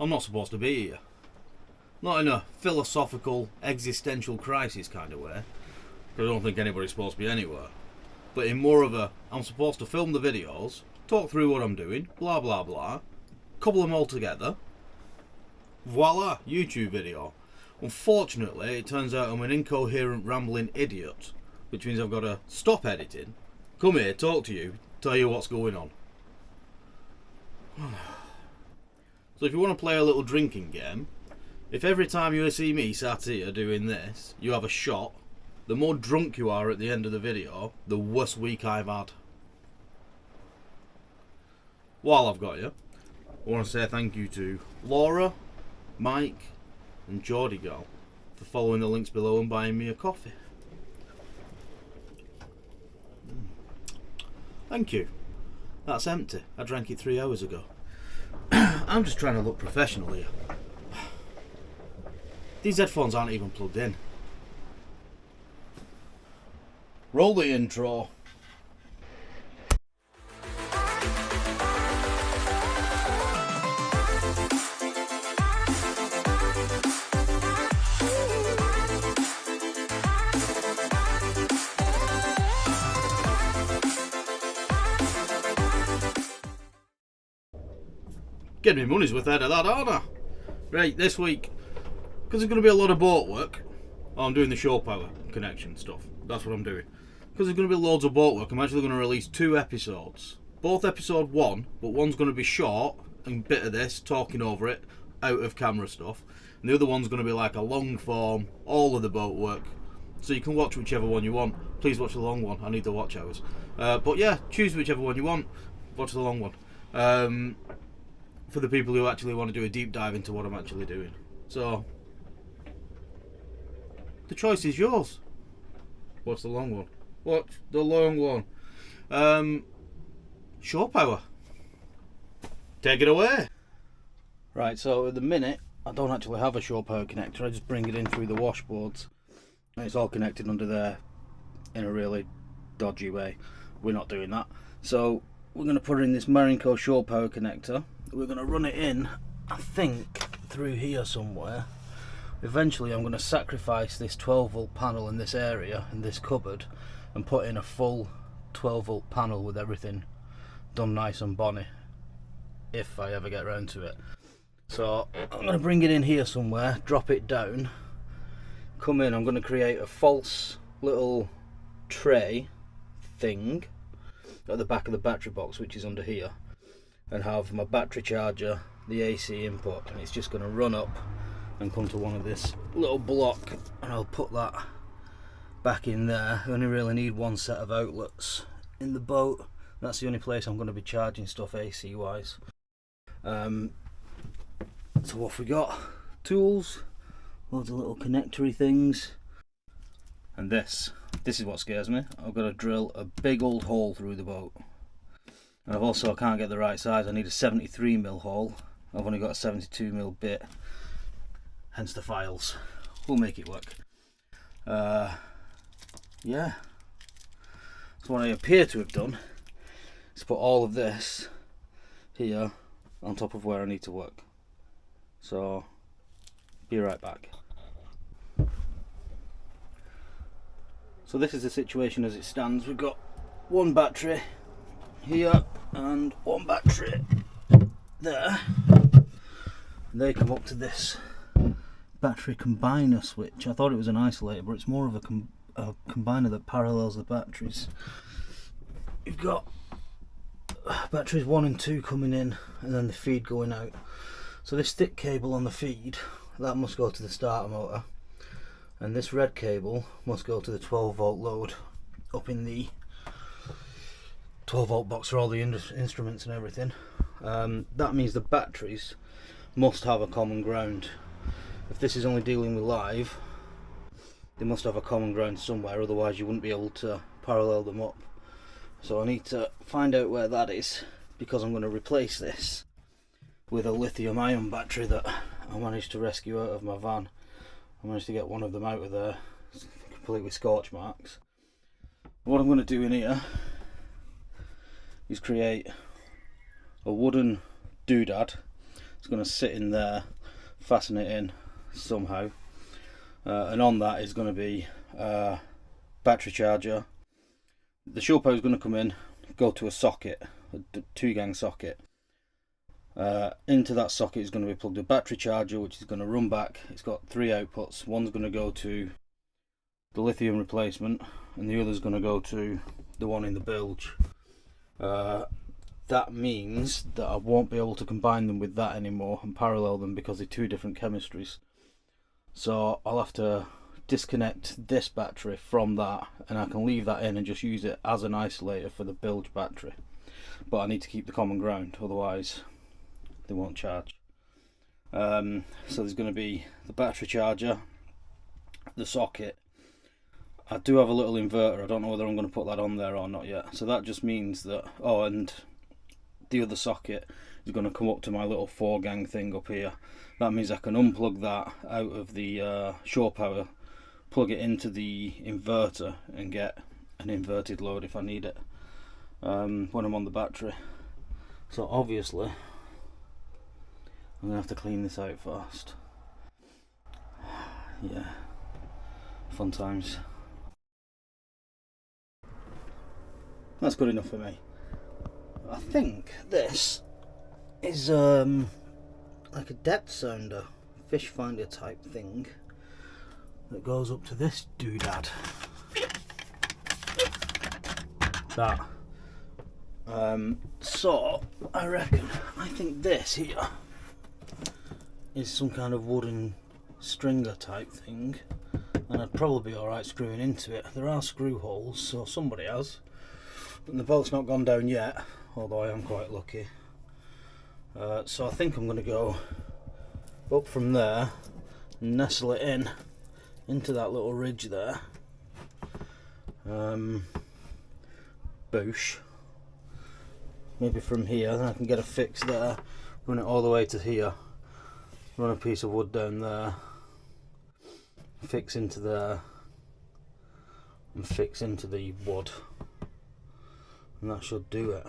I'm not supposed to be here. Not in a philosophical, existential crisis kind of way, because I don't think anybody's supposed to be anywhere. But in more of a, I'm supposed to film the videos, talk through what I'm doing, blah blah blah, couple them all together, voila, YouTube video. Unfortunately, it turns out I'm an incoherent, rambling idiot, which means I've got to stop editing, come here, talk to you, tell you what's going on. So if you want to play a little drinking game, if every time you see me sat here doing this, you have a shot, the more drunk you are at the end of the video, the worse week I've had. While I've got you, I want to say thank you to Laura, Mike and Geordie Girl for following the links below and buying me a coffee. Thank you. That's empty. I drank it 3 hours ago. I'm just trying to look professional here. These headphones aren't even plugged in. Roll the intro. Get me money's worth out of that, aren't I? Right, this week, because there's going to be a lot of boat work, I'm doing the shore power connection stuff. That's what I'm doing. Because there's going to be loads of boat work, I'm actually going to release 2 episodes. Both episode 1, but one's going to be short, and bit of this, talking over it, out of camera stuff. And the other one's going to be like a long form, all of the boat work. So you can watch whichever one you want. Please watch the long one, I need the watch hours. But yeah, choose whichever one you want, watch the long one. For the people who actually want to do a deep dive into what I'm actually doing. So, the choice is yours. What's the long one? What's the long one? Shore power. Take it away. Right, so at the minute, I don't actually have a shore power connector. I just bring it in through the washboards. And it's all connected under there in a really dodgy way. We're not doing that. So, we're going to put in this Marinco shore power connector. We're going to run it in, I think, through here somewhere. Eventually I'm going to sacrifice this 12 volt panel in this area, in this cupboard, and put in a full 12 volt panel with everything done nice and bonny, if I ever get around to it. So I'm going to bring it in here somewhere, drop it down, come in, I'm going to create a false little tray thing at the back of the battery box, which is under here, and have my battery charger, the AC input, and it's just going to run up and come to one of this little block, and I'll put that back in there. I only really need one set of outlets in the boat. That's the only place I'm going to be charging stuff AC wise. So what have we got? Tools, loads of little connectory things, and this is what scares me. I've got to drill a big old hole through the boat. And I've also, I can't get the right size, I need a 73mm hole. I've only got a 72mm bit, hence the files. We'll make it work. Yeah. So what I appear to have done is put all of this here on top of where I need to work. So, be right back. So this is the situation as it stands. We've got one battery here and one battery there. And they come up to this battery combiner switch. I thought it was an isolator, but it's more of a combiner that parallels the batteries. You've got batteries 1 and 2 coming in, and then the feed going out. So this thick cable on the feed, that must go to the starter motor, and this red cable must go to the 12 volt load up in the 12 volt box for all the instruments and everything. That means the batteries must have a common ground. If this is only dealing with live, they must have a common ground somewhere, otherwise you wouldn't be able to parallel them up. So I need to find out where that is, because I'm going to replace this with a lithium ion battery that I managed to rescue out of my van. I managed to get one of them out of there, it's complete with scorch marks. What I'm going to do in here is create a wooden doodad. It's going to sit in there, fasten it in somehow, and on that is going to be a battery charger. The shore power is going to come in, go to a socket, a 2-gang socket. Into that socket is going to be plugged a battery charger, which is going to run back. It's got 3 outputs. One's going to go to the lithium replacement, and the other's going to go to the one in the bilge. That means that I won't be able to combine them with that anymore and parallel them, because they're 2 different chemistries. So I'll have to disconnect this battery from that, and I can leave that in and just use it as an isolator for the bilge battery. But I need to keep the common ground, otherwise they won't charge. So there's going to be the battery charger, the socket. I do have a little inverter. I don't know whether I'm going to put that on there or not yet. So that just means that, oh, and the other socket is going to come up to my little 4-gang thing up here. That means I can unplug that out of the shore power, plug it into the inverter, and get an inverted load if I need it when I'm on the battery. So obviously I'm going to have to clean this out first. Yeah, fun times. That's good enough for me. I think this is like a depth sounder, fish finder type thing that goes up to this doodad. That. So I think this here is some kind of wooden stringer type thing, and I'd probably be alright screwing into it. There are screw holes, so somebody has. And the bolt's not gone down yet, although I am quite lucky. So I think I'm going to go up from there, nestle it into that little ridge there. Boosh. Maybe from here, then I can get a fix there, run it all the way to here, run a piece of wood down there, fix into there, and fix into the wood. And that should do it.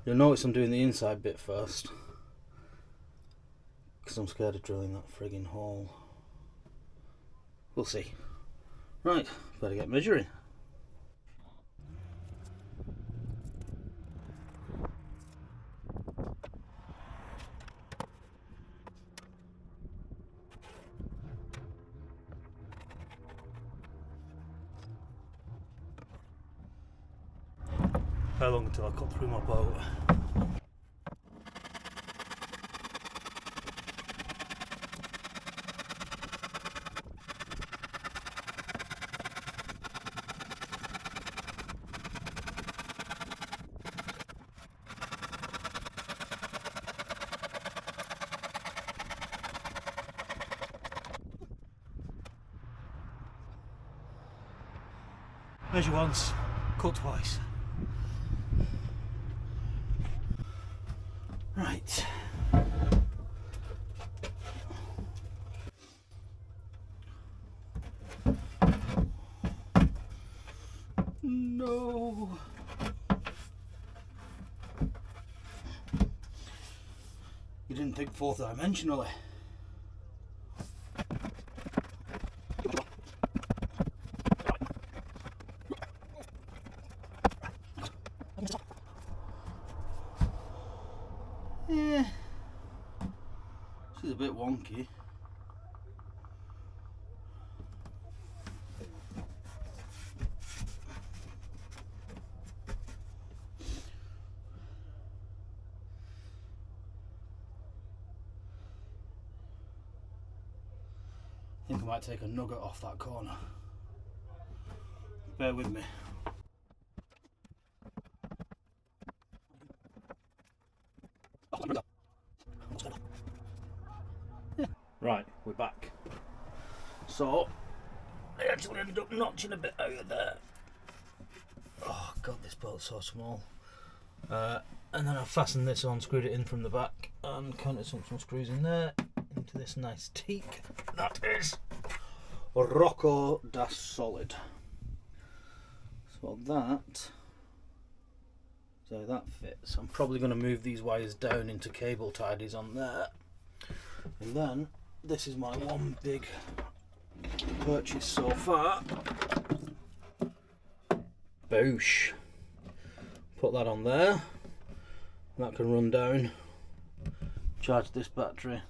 You'll notice I'm doing the inside bit first, because I'm scared of drilling that frigging hole. We'll see. Right, better get measuring. How long until I cut through my boat? Measure once, cut twice. Right. No. You didn't think 4th dimensionally. Yeah, she's a bit wonky. I think I might take a nugget off that corner. Bear with me. Right, we're back. So, I actually ended up notching a bit out of there. Oh god, this boat's so small. And then I fastened this on, screwed it in from the back, and counted some screws in there into this nice teak. That is Rocco das Solid. So that So that fits. I'm probably going to move these wires down into cable tidies on there. And then this is my one big purchase so far. Boosh. Put that on there. That can run down, charge this battery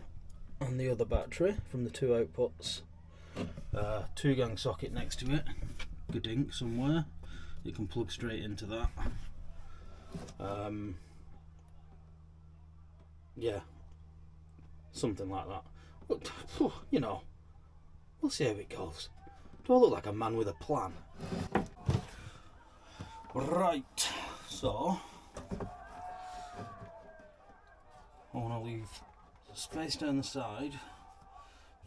and the other battery from the two outputs. 2-gang socket next to it, gadink somewhere. You can plug straight into that. Yeah, something like that. But, you know, we'll see how it goes. Do I look like a man with a plan? Right, so I want to leave space down the side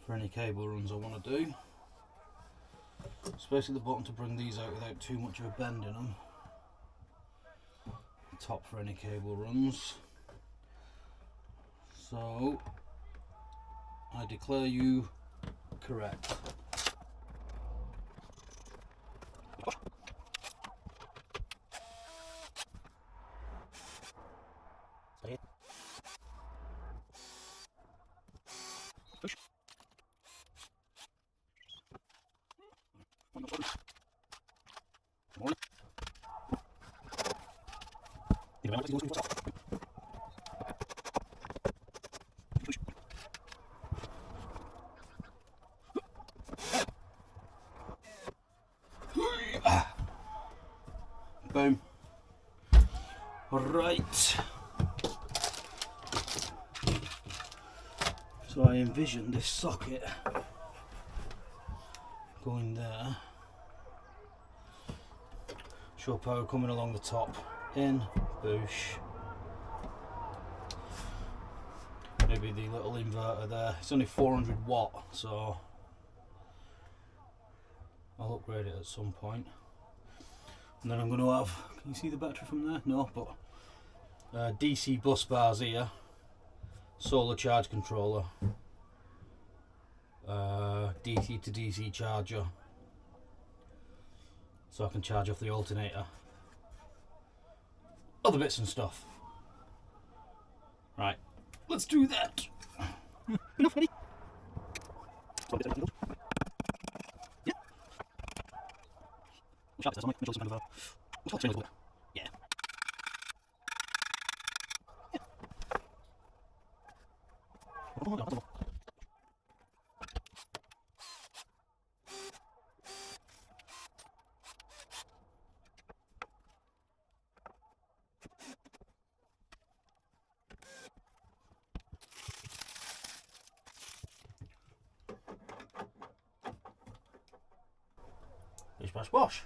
for any cable runs I want to do. Space at the bottom to bring these out without too much of a bend in them. Top for any cable runs. So I declare you correct. Boom. Right. So I envision this socket going there. Shore power coming along the top. In, boosh. Maybe the little inverter there. It's only 400 watt, so I'll upgrade it at some point. And then I'm going to have, can you see the battery from there? No, but DC bus bars here, solar charge controller, DC to DC charger, so I can charge off the alternator, other bits and stuff. Right, let's do that. Enough, ready? Yeah. Yeah. Bish bash bosh.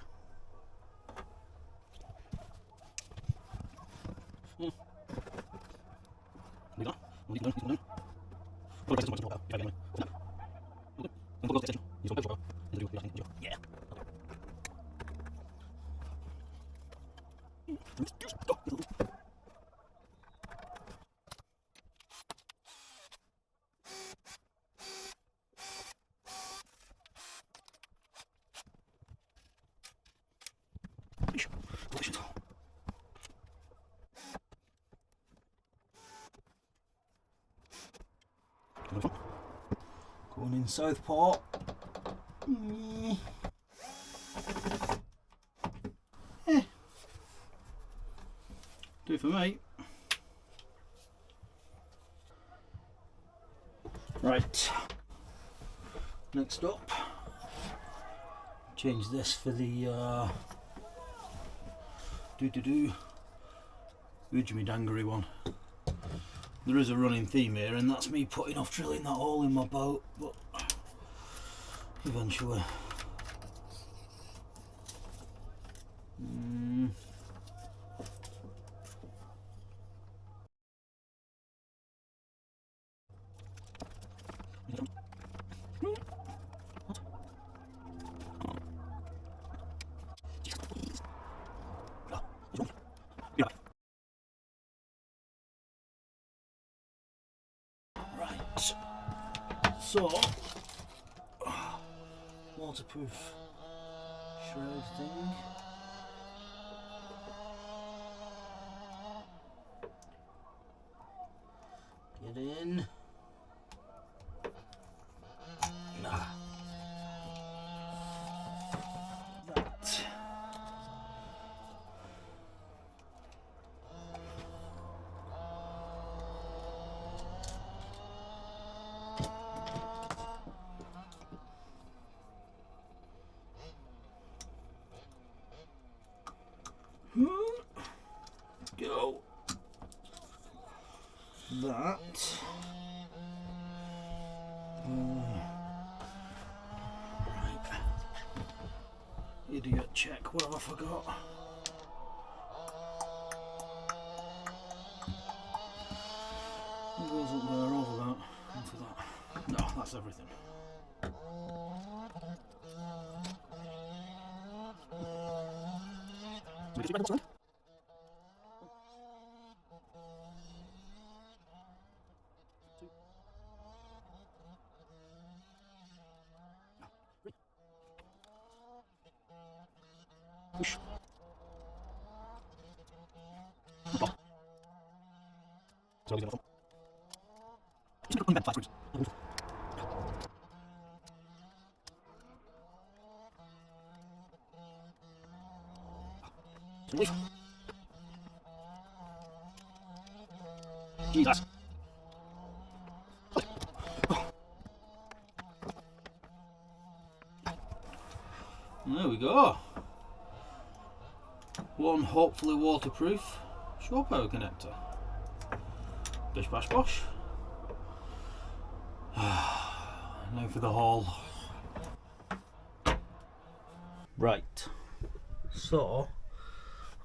Yeah. Going in Southport. Eh. Do for me. Right. Next up, change this for the Ujimi Dangery one. There is a running theme here, and that's me putting off drilling that hole in my boat, but eventually. Right, so waterproof shroud thing. Get in. That. Go. That. Right. Idiot check. What have I forgot? It goes up there, over that, into that. No, that's everything. Jesus. There we go. One hopefully waterproof shore power connector. Bish bash bosh. Now for the haul. Right. So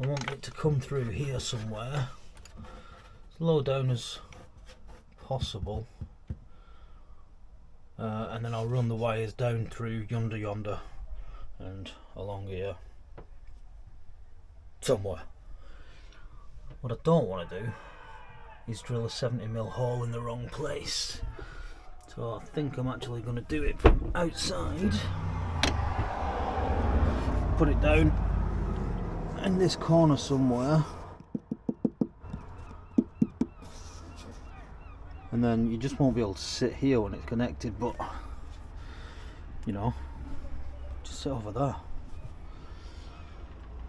I want it to come through here somewhere, as low down as possible, and then I'll run the wires down through yonder and along here somewhere. What I don't want to do is drill a 70mm hole in the wrong place, so I think I'm actually going to do it from outside. Put it down in this corner somewhere, and then you just won't be able to sit here when it's connected, but you know, just sit over there.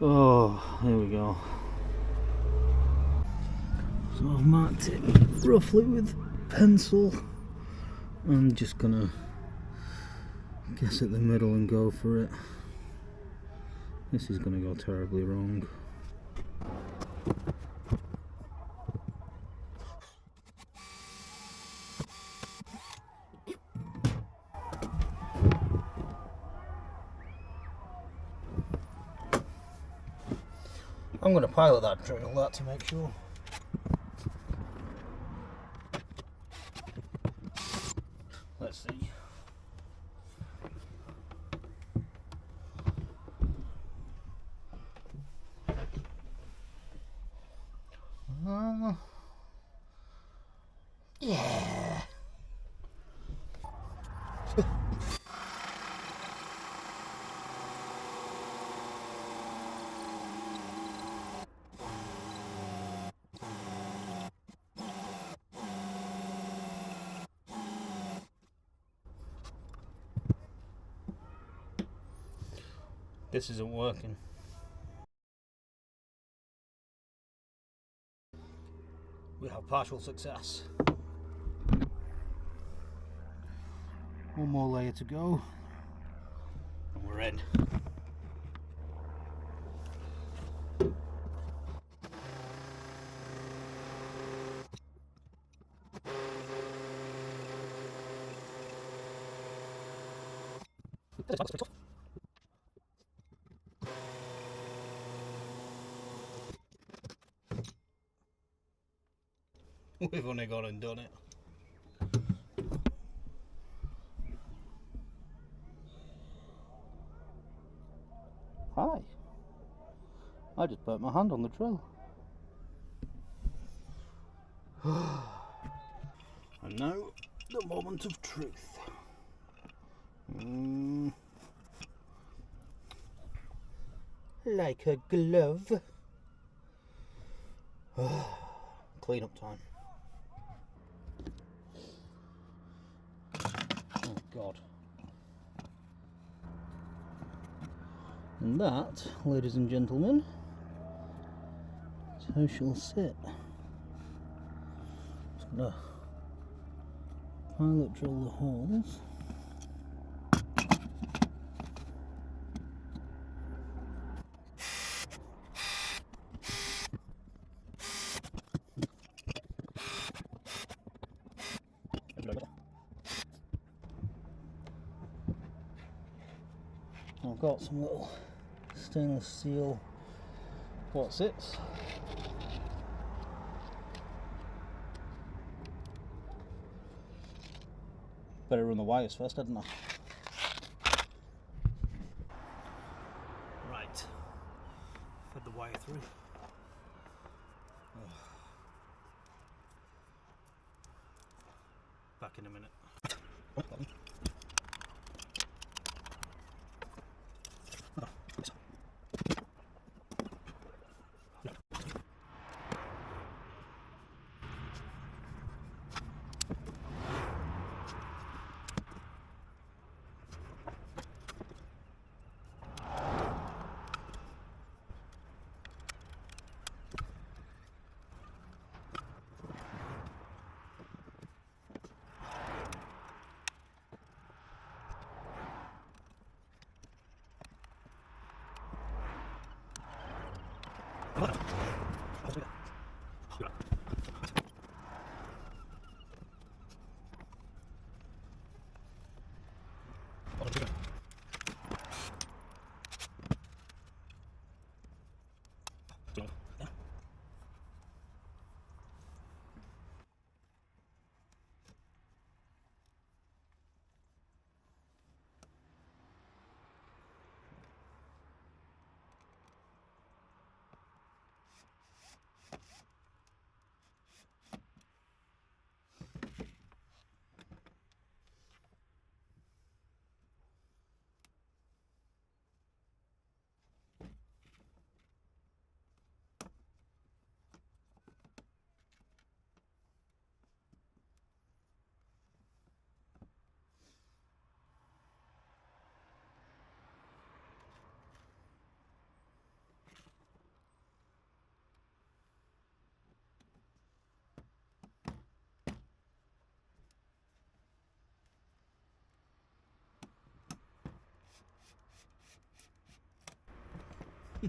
Oh, here we go. So I've marked it roughly with pencil. I'm just gonna guess at the middle and go for it. This is gonna go terribly wrong. I'm going to pilot that drill that to make sure. Let's see. Yeah. This isn't working. We have partial success. One more layer to go, and we're in. We've only gone and done it. Hi. I just burnt my hand on the drill. And now, the moment of truth. Like a glove. Clean up time. God. And that, ladies and gentlemen, is how she'll sit. Just gonna pilot drill the holes. I've got some little stainless steel what's it? Better run the wires first, hadn't I? Right, fed the wire through. Oh. Back in a minute.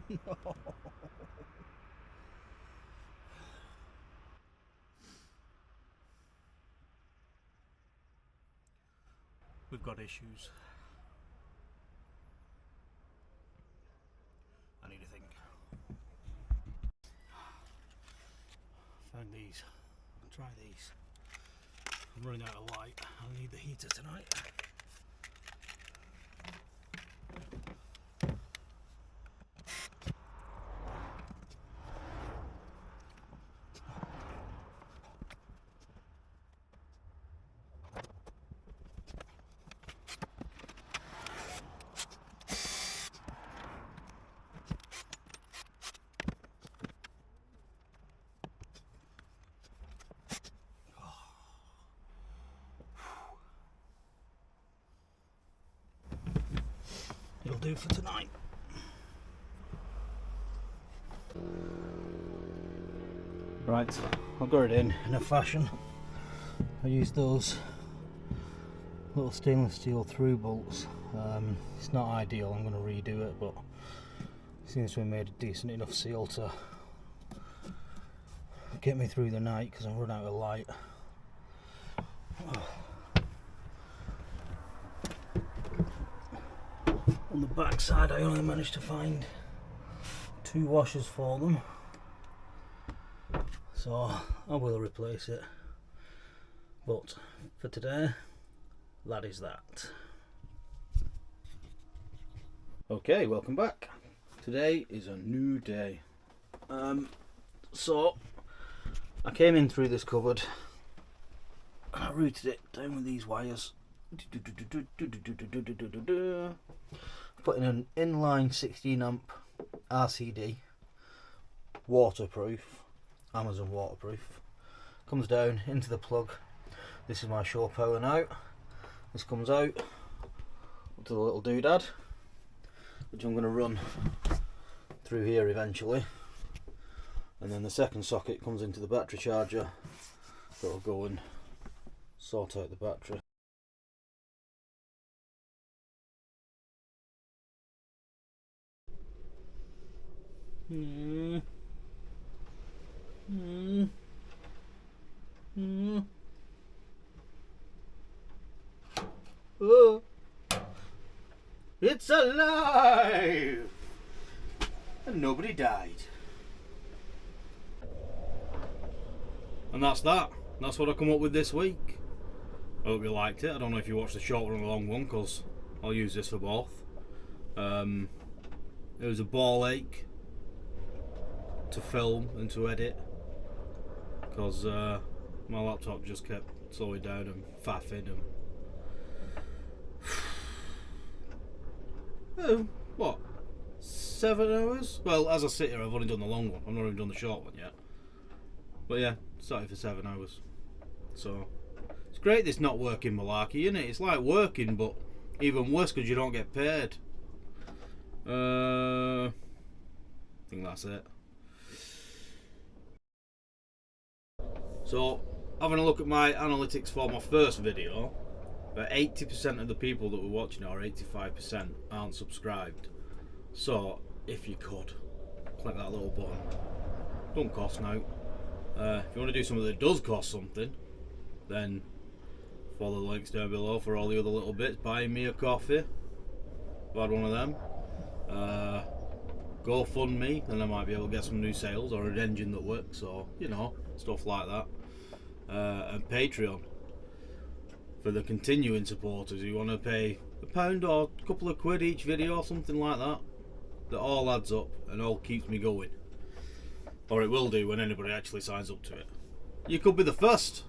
No. We've got issues. I need to think. Found these. I'll try these. I'm running out of light. I need the heater tonight. It'll do for tonight. Right, I've got it in a fashion. I used those little stainless steel through bolts. It's not ideal, I'm going to redo it, but it seems to have made a decent enough seal to get me through the night because I've run out of light. On the back side I only managed to find 2 washers for them, so I will replace it, but for today that is that. Okay, welcome back. Today is a new day. So I came in through this cupboard and I routed it down with these wires. Put in an inline 16 amp RCD, waterproof, Amazon waterproof. Comes down into the plug. This is my shore power now. This comes out to the little doodad, which I'm going to run through here eventually, and then the second socket comes into the battery charger that'll go and sort out the battery. Oh, it's alive! And nobody died. And that's that. That's what I come up with this week. I hope you liked it. I don't know if you watched the short one or the long one, because I'll use this for both. It was a ball ache to film and to edit, because my laptop just kept slowing down and faffing and oh, what, 7 hours? Well, as I sit here, I've only done the long one. I've not even done the short one yet. But yeah, started for 7 hours. So it's great this not working malarkey, isn't it? It's like working, but even worse because you don't get paid. I think that's it. So, having a look at my analytics for my first video, about 80% of the people that were watching, or 85%, aren't subscribed. So, if you could, click that little button. Don't cost now. If you want to do something that does cost something, then follow the links down below for all the other little bits. Buy me a coffee. I've had one of them. GoFundMe, and I might be able to get some new sales or an engine that works, or you know, stuff like that. And Patreon for the continuing supporters who want to pay £1 or a couple of quid each video or something like that. That all adds up and all keeps me going, or it will do when anybody actually signs up to it. You could be the first.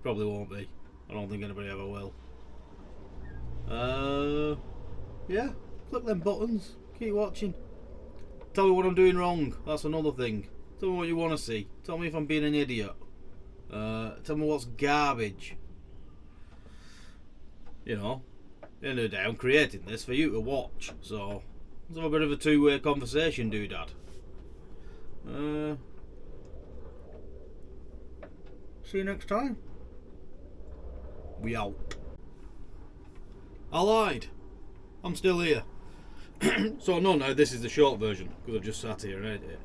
Probably won't be. I don't think anybody ever will. Yeah, click them buttons. Keep watching. Tell me what I'm doing wrong. That's another thing. Tell me what you want to see. Tell me if I'm being an idiot. Tell me what's garbage. You know, at the end of the day, I'm creating this for you to watch. So let's have a bit of a two-way conversation, doodad. See you next time. We out. I lied. I'm still here. So no, now this is the short version because I've just sat here and edited it.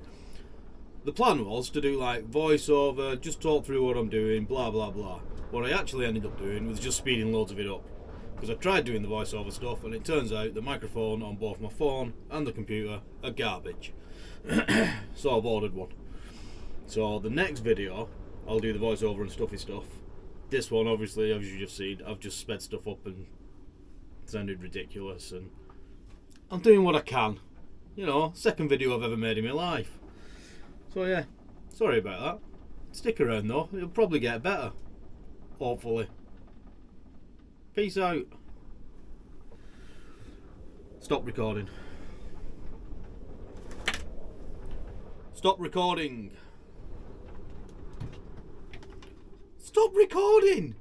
The plan was to do like voiceover, just talk through what I'm doing, blah blah blah. What I actually ended up doing was just speeding loads of it up, because I tried doing the voiceover stuff and it turns out the microphone on both my phone and the computer are garbage. So I've ordered one. So the next video I'll do the voiceover and stuffy stuff. This one, obviously, as you've seen, I've just sped stuff up and sounded ridiculous, and I'm doing what I can. You know, second video I've ever made in my life. So yeah, sorry about that. Stick around though, it'll probably get better. Hopefully. Peace out. Stop recording. Stop recording. Stop recording!